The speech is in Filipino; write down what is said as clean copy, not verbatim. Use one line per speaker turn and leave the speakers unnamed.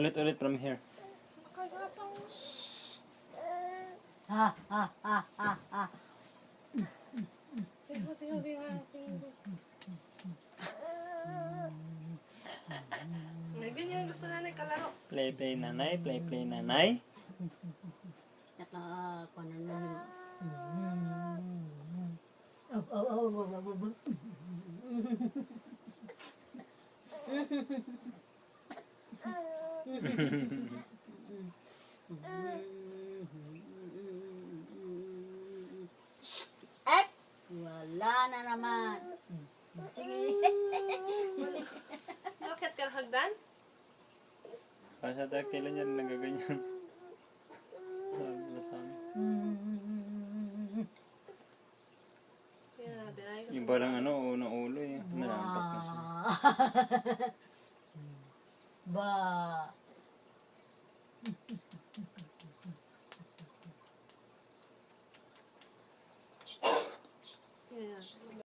Ulit from here.
Ha, ha, ha, ha, ha.
May ganyan gusto nanay kalaro.
Play nanay, play nanay.
Naka, kunan mo yun. Oh. Eh, wala na naman. Sige.
Bakit ka hagdan?
Para sa tayo, kailan yan nagaganyan? Sabi.
Kaya dinay ko.
Yung parang unang ulo eh. Nalantak na siya.
Ba.